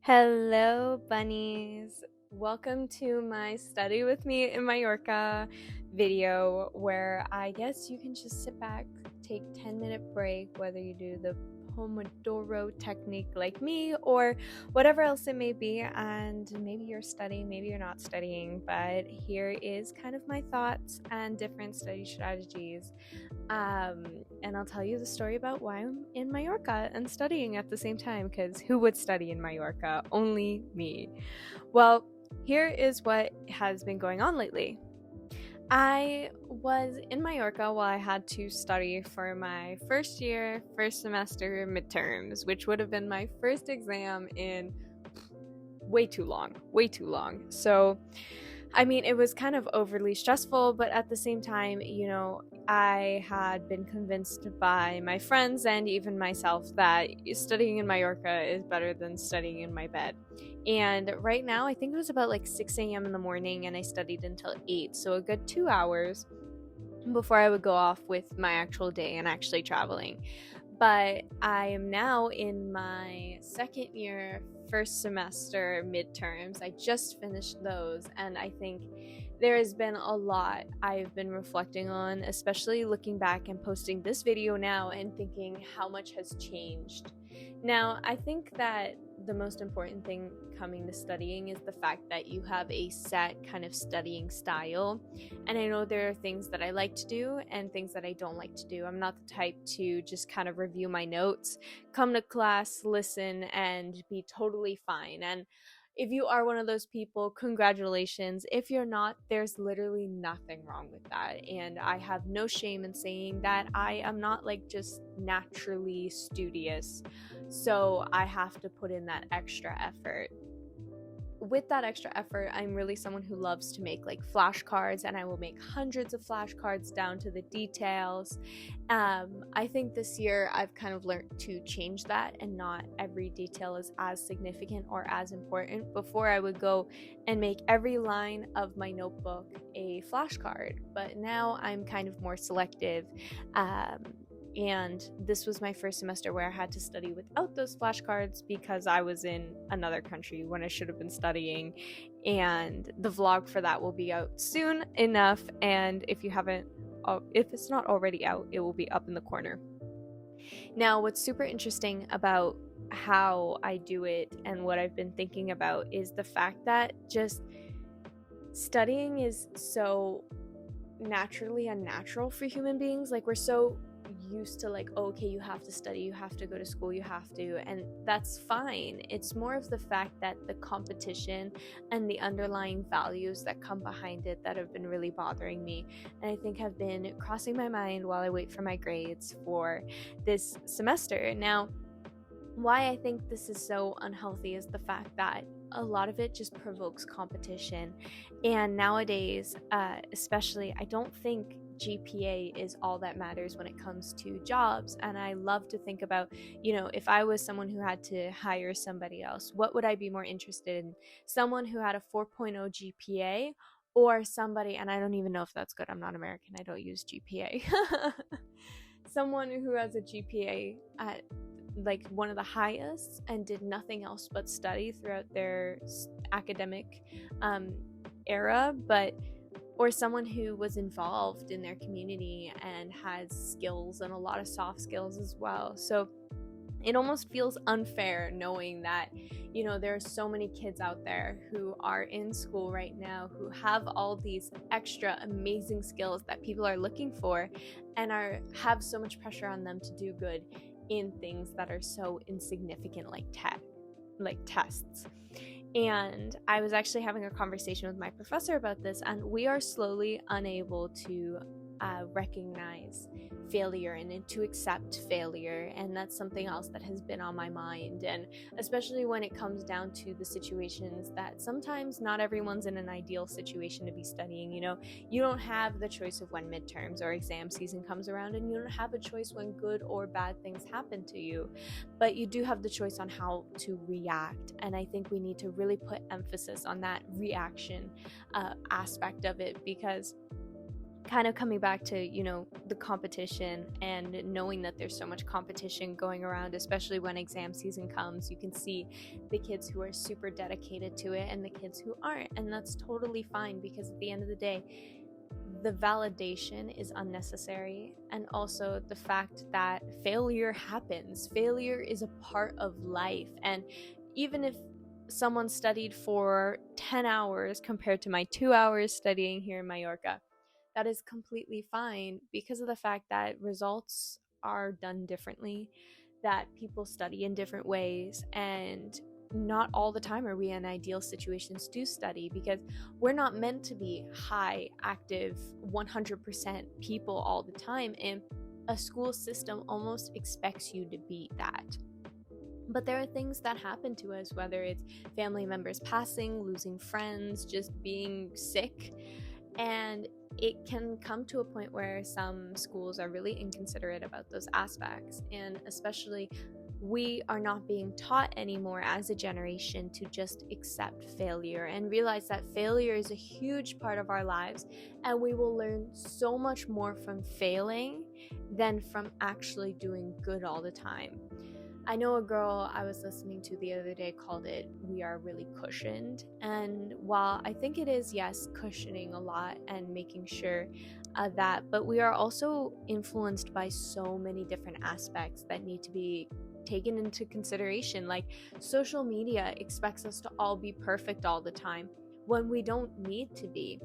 Hello, bunnies. Welcome to my study with me in Mallorca video where I guess you can just sit back, take 10-minute break, whether you do the Pomodoro technique like me or whatever else it may be, and maybe you're studying, maybe you're not studying, but here is kind of my thoughts and different study strategies. And I'll tell you the story about why I'm in Mallorca and studying at the same time, because who would study in Mallorca? Only me. Well, here is what has been going on lately. I was in Mallorca while I had to study for my first year, first semester midterms, which would have been my first exam in way too long. So I mean, it was kind of overly stressful, but at the same time, I had been convinced by my friends and even myself that studying in Mallorca is better than studying in my bed. And right now, I think it was about like 6 a.m. in the morning, and I studied until 8, so a good 2 hours before I would go off with my actual day and actually traveling. But I am now in my second year, first semester midterms. I just finished those, and I think there has been a lot I've been reflecting on, especially looking back and posting this video now and thinking how much has changed. Now, I think that the most important thing coming to studying is the fact that you have a set kind of studying style. And I know there are things that I like to do and things that I don't like to do. I'm not the type to just kind of review my notes, come to class, listen, and be totally fine. And if you are one of those people, congratulations. If you're not, there's literally nothing wrong with that. And I have no shame in saying that I am not like just naturally studious. So I have to put in that extra effort. With that extra effort, I'm really someone who loves to make like flashcards, and I will make hundreds of flashcards down to the details. I think this year I've kind of learned to change that, and not every detail is as significant or as important. Before, I would go and make every line of my notebook a flashcard, but now I'm kind of more selective. And this was my first semester where I had to study without those flashcards because I was in another country when I should have been studying. And the vlog for that will be out soon enough. And if it's not already out, it will be up in the corner. Now, what's super interesting about how I do it and what I've been thinking about is the fact that just studying is so naturally unnatural for human beings. Like, we're so used to like, oh, okay, you have to study, you have to go to school, you have to, and that's fine. It's more of the fact that the competition and the underlying values that come behind it that have been really bothering me, and I think have been crossing my mind while I wait for my grades for this semester. Now, why I think this is so unhealthy is the fact that a lot of it just provokes competition. And nowadays, especially, I don't think GPA is all that matters when it comes to jobs. And I love to think about, if I was someone who had to hire somebody else, what would I be more interested in? Someone who had a 4.0 GPA, or somebody, and I don't even know if that's good. I'm not American. I don't use GPA. Someone who has a GPA at like one of the highest and did nothing else but study throughout their academic era, or someone who was involved in their community and has skills and a lot of soft skills as well. So it almost feels unfair knowing that, there are so many kids out there who are in school right now who have all these extra amazing skills that people are looking for, and have so much pressure on them to do good in things that are so insignificant, like tests. And I was actually having a conversation with my professor about this, and we are slowly unable to recognize failure and to accept failure. And that's something else that has been on my mind, and especially when it comes down to the situations that sometimes not everyone's in an ideal situation to be studying. You don't have the choice of when midterms or exam season comes around, and you don't have a choice when good or bad things happen to you, but you do have the choice on how to react. And I think we need to really put emphasis on that reaction aspect of it, because kind of coming back to, the competition and knowing that there's so much competition going around, especially when exam season comes. You can see the kids who are super dedicated to it and the kids who aren't, and that's totally fine, because at the end of the day, the validation is unnecessary. And also the fact that failure happens. Failure is a part of life. And even if someone studied for 10 hours compared to my 2 hours studying here in Mallorca, that is completely fine, because of the fact that results are done differently, that people study in different ways, and not all the time are we in ideal situations to study, because we're not meant to be high active 100% people all the time, and a school system almost expects you to be that. But there are things that happen to us, whether it's family members passing, losing friends, just being sick, and it can come to a point where some schools are really inconsiderate about those aspects. And especially, we are not being taught anymore as a generation to just accept failure and realize that failure is a huge part of our lives, and we will learn so much more from failing than from actually doing good all the time. I know a girl I was listening to the other day called it, "We are really cushioned." And while I think it is, yes, cushioning a lot and making sure that, but we are also influenced by so many different aspects that need to be taken into consideration. Like, social media expects us to all be perfect all the time when we don't need to be,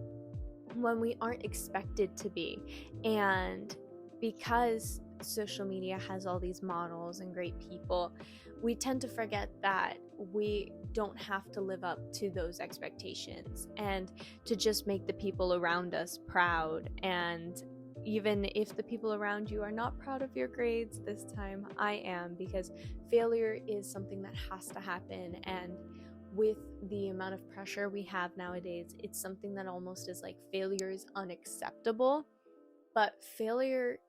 when we aren't expected to be. And because social media has all these models and great people, we tend to forget that we don't have to live up to those expectations, and to just make the people around us proud. And even if the people around you are not proud of your grades this time, I am, because failure is something that has to happen. And with the amount of pressure we have nowadays, it's something that almost is like, failure is unacceptable. But failure,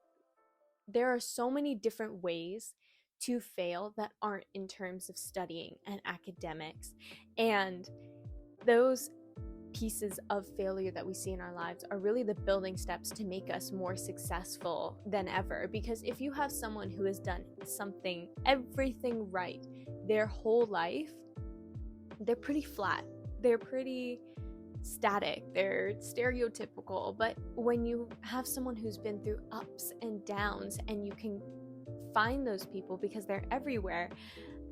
there are so many different ways to fail that aren't in terms of studying and academics. And those pieces of failure that we see in our lives are really the building steps to make us more successful than ever. Because if you have someone who has done everything right their whole life, they're pretty flat, they're pretty static, they're stereotypical. But when you have someone who's been through ups and downs, and you can find those people because they're everywhere,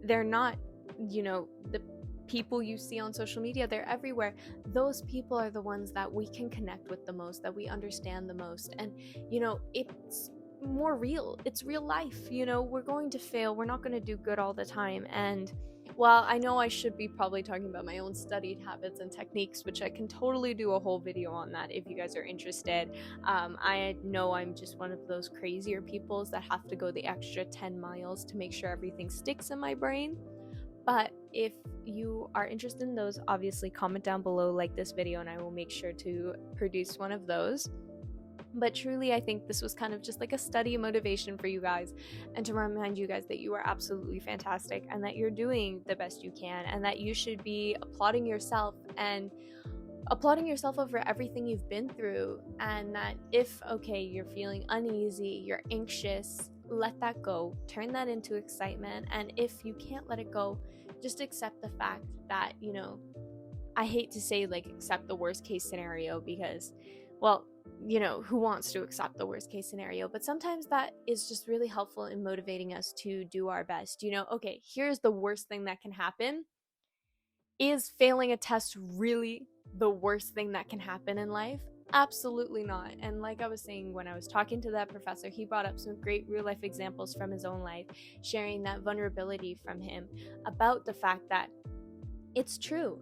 they're not, the people you see on social media, they're everywhere. Those people are the ones that we can connect with the most, that we understand the most. And it's more real, it's real life. We're going to fail, we're not going to do good all the time. And while I know I should be probably talking about my own studied habits and techniques, which I can totally do a whole video on that if you guys are interested. I know I'm just one of those crazier peoples that have to go the extra 10 miles to make sure everything sticks in my brain. But if you are interested in those, obviously comment down below, like this video, and I will make sure to produce one of those. But truly, I think this was kind of just like a study motivation for you guys, and to remind you guys that you are absolutely fantastic, and that you're doing the best you can, and that you should be applauding yourself over everything you've been through. And that if, you're feeling uneasy, you're anxious, let that go, turn that into excitement. And if you can't let it go, just accept the fact that, I hate to say accept the worst case scenario, because, well, who wants to accept the worst case scenario? But sometimes that is just really helpful in motivating us to do our best. Here's the worst thing that can happen. Is failing a test really the worst thing that can happen in life? Absolutely not. And like I was saying, when I was talking to that professor, he brought up some great real life examples from his own life, sharing that vulnerability from him about the fact that it's true.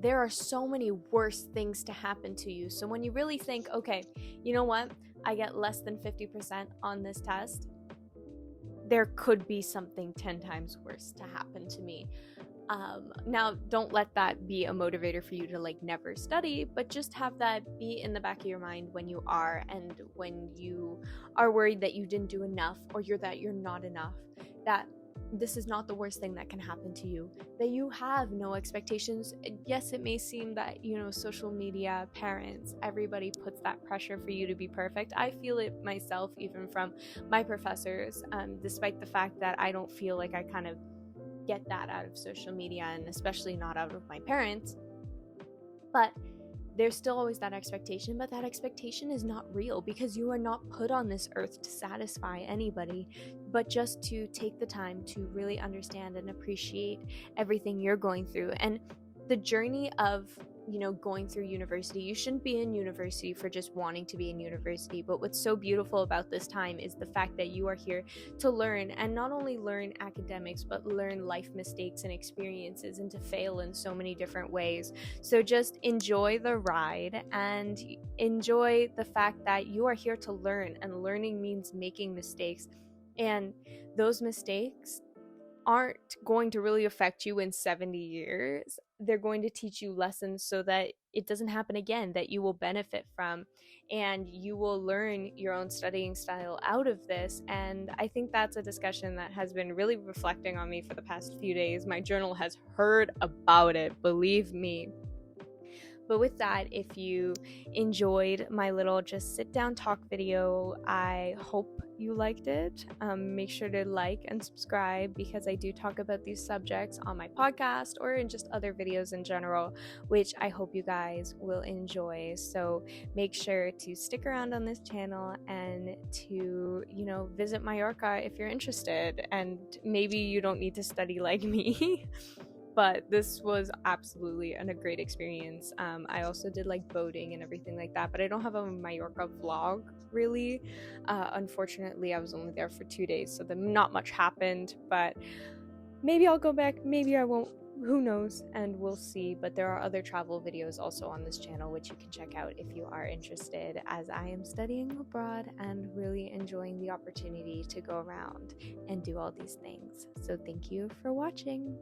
There are so many worse things to happen to you. So when you really think, you know what? I get less than 50% on this test, there could be something 10 times worse to happen to me. Now, don't let that be a motivator for you to never study, but just have that be in the back of your mind when you are, and when you are worried that you didn't do enough, or that you're not enough, that this is not the worst thing that can happen to you, that you have no expectations. Yes, it may seem that, social media, parents, everybody puts that pressure for you to be perfect. I feel it myself, even from my professors, despite the fact that I don't feel like I kind of get that out of social media, and especially not out of my parents. But there's still always that expectation, but that expectation is not real, because you are not put on this earth to satisfy anybody, but just to take the time to really understand and appreciate everything you're going through. And the journey of going through university, you shouldn't be in university for just wanting to be in university, but what's so beautiful about this time is the fact that you are here to learn, and not only learn academics, but learn life mistakes and experiences, and to fail in so many different ways. So just enjoy the ride and enjoy the fact that you are here to learn, and learning means making mistakes, and those mistakes aren't going to really affect you in 70 years. They're going to teach you lessons so that it doesn't happen again, that you will benefit from, and you will learn your own studying style out of this. And I think that's a discussion that has been really reflecting on me for the past few days. My journal has heard about it, believe me. But with that, if you enjoyed my little just sit down talk video, I hope you liked it. Make sure to like and subscribe, because I do talk about these subjects on my podcast or in just other videos in general, which I hope you guys will enjoy. So make sure to stick around on this channel and to, visit Mallorca if you're interested. And maybe you don't need to study like me. But this was absolutely a great experience. I also did like boating and everything like that, but I don't have a Mallorca vlog really. Unfortunately, I was only there for 2 days, so not much happened, but maybe I'll go back, maybe I won't, who knows, and we'll see. But there are other travel videos also on this channel which you can check out if you are interested, as I am studying abroad and really enjoying the opportunity to go around and do all these things. So thank you for watching.